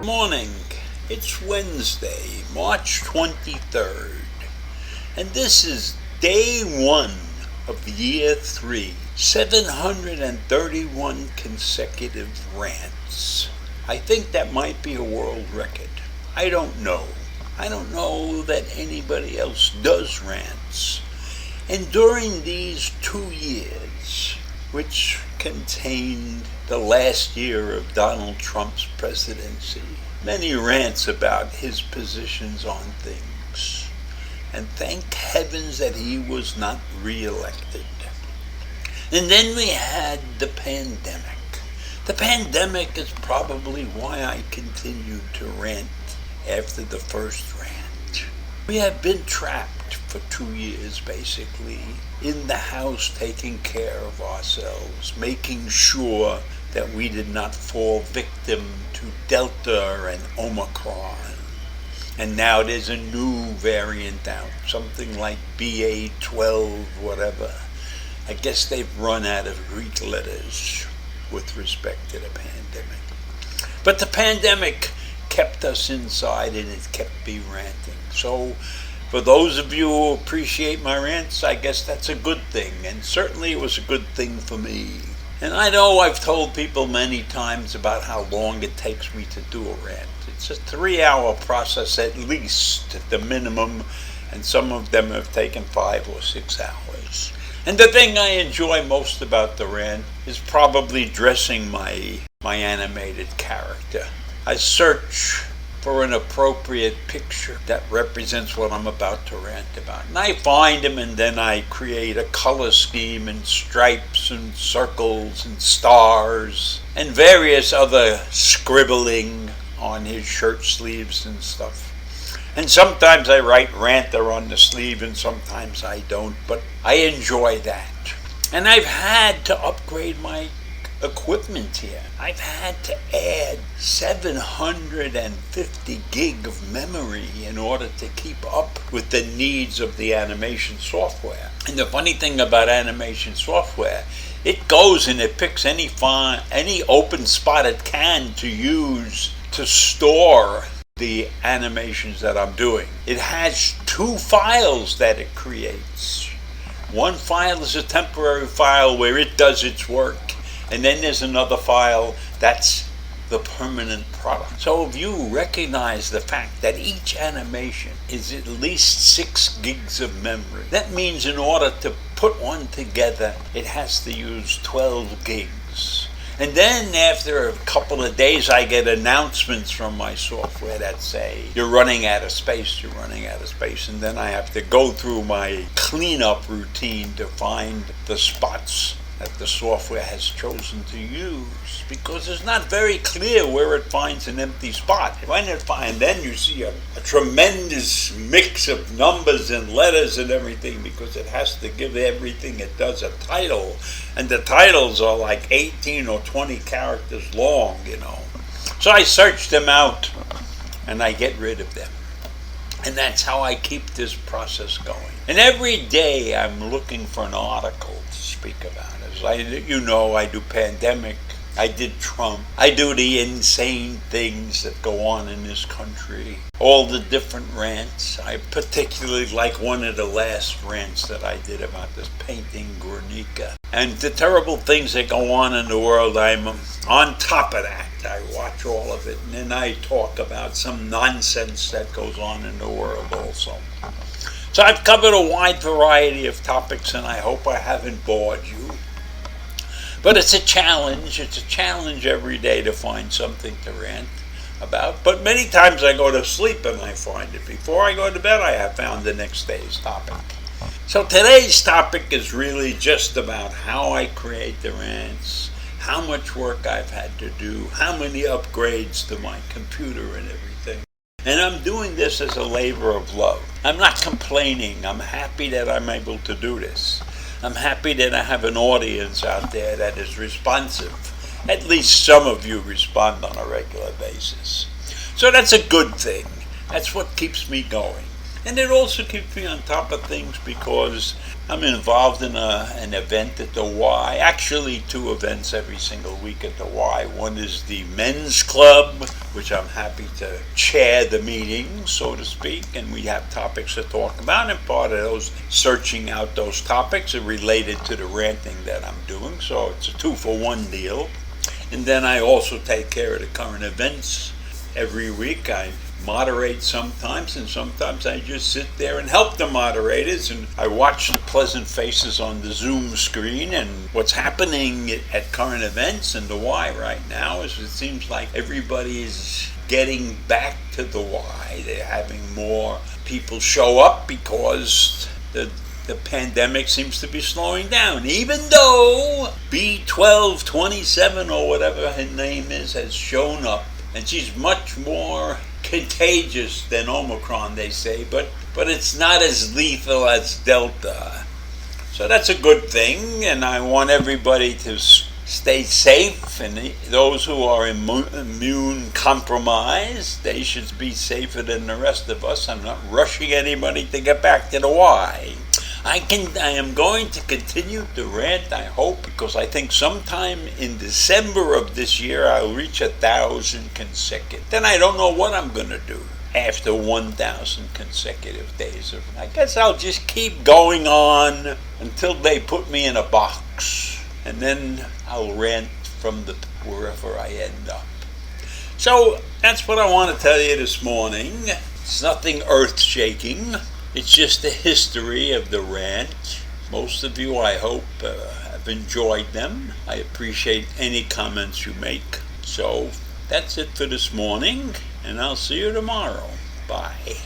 Morning. It's Wednesday, March 23rd, and this is day 1 of year 3, 731 consecutive rants. I think that might be a world record. I don't know. I don't know that anybody else does rants. And during these 2 years, which contained the last year of Donald Trump's presidency, many rants about his positions on things. And thank heavens that he was not reelected. And then we had the pandemic. The pandemic is probably why I continued to rant after the first rant. We have been trapped for 2 years, basically, in the house taking care of ourselves, making sure that we did not fall victim to Delta and Omicron. And now there's a new variant out, something like BA12, whatever. I guess they've run out of Greek letters with respect to the pandemic. But the pandemic kept us inside and it kept me ranting. So for those of you who appreciate my rants, I guess that's a good thing. And certainly it was a good thing for me. And I know I've told people many times about how long it takes me to do a rant. It's a 3-hour process at least, at the minimum, and some of them have taken 5 or 6 hours. And the thing I enjoy most about the rant is probably dressing my animated character. I search for an appropriate picture that represents what I'm about to rant about. And I find him, and then I create a color scheme and stripes and circles and stars and various other scribbling on his shirt sleeves and stuff. And sometimes I write ranter on the sleeve and sometimes I don't, but I enjoy that. And I've had to upgrade my equipment here. I've had to add 750 gig of memory in order to keep up with the needs of the animation software. And the funny thing about animation software, it goes and it picks any open spot it can to use to store the animations that I'm doing. It has 2 files that it creates. One file is a temporary file where it does its work. And then there's another file that's the permanent product. So if you recognize the fact that each animation is at least 6 gigs of memory, that means in order to put one together, it has to use 12 gigs. And then after a couple of days, I get announcements from my software that say, you're running out of space, you're running out of space. And then I have to go through my cleanup routine to find the spots that the software has chosen to use, because it's not very clear where it finds an empty spot. And then you see a tremendous mix of numbers and letters and everything, because it has to give everything it does a title, and the titles are like 18 or 20 characters long, So I search them out and I get rid of them. And that's how I keep this process going. And every day I'm looking for an article to speak about. As I do pandemic, I did Trump, I do the insane things that go on in this country, all the different rants. I particularly like one of the last rants that I did about this painting Guernica. And the terrible things that go on in the world, I'm on top of that. I watch all of it, and then I talk about some nonsense that goes on in the world also. So I've covered a wide variety of topics, and I hope I haven't bored you. But it's a challenge. It's a challenge every day to find something to rant about. But many times I go to sleep and I find it. Before I go to bed, I have found the next day's topic. So today's topic is really just about how I create the rants, how much work I've had to do, how many upgrades to my computer and everything. And I'm doing this as a labor of love. I'm not complaining. I'm happy that I'm able to do this. I'm happy that I have an audience out there that is responsive. At least some of you respond on a regular basis. So that's a good thing. That's what keeps me going. And it also keeps me on top of things because I'm involved in an event at the Y. Actually, 2 events every single week at the Y. One is the men's club, which I'm happy to chair the meeting, so to speak, and we have topics to talk about, and part of those, searching out those topics, are related to the ranting that I'm doing, so it's a 2-for-1 deal. And then I also take care of the current events every week. I moderate sometimes, and sometimes I just sit there and help the moderators, and I watch the pleasant faces on the Zoom screen. And what's happening at current events and the Y right now is it seems like everybody is getting back to the Y. They're having more people show up because the pandemic seems to be slowing down, even though B1227 or whatever her name is has shown up, and she's much more contagious than Omicron, they say, but it's not as lethal as Delta. So that's a good thing, and I want everybody to stay safe, and those who are immune compromised, they should be safer than the rest of us. I'm not rushing anybody to get back to the Y. I am going to continue to rant, I hope, because I think sometime in December of this year I'll reach 1,000 consecutive. Then I don't know what I'm going to do after 1,000 consecutive days. I guess I'll just keep going on until they put me in a box, and then I'll rant from wherever I end up. So that's what I want to tell you this morning. It's nothing earth-shaking. It's just the history of the rant. Most of you, I hope, have enjoyed them. I appreciate any comments you make. So that's it for this morning, and I'll see you tomorrow. Bye.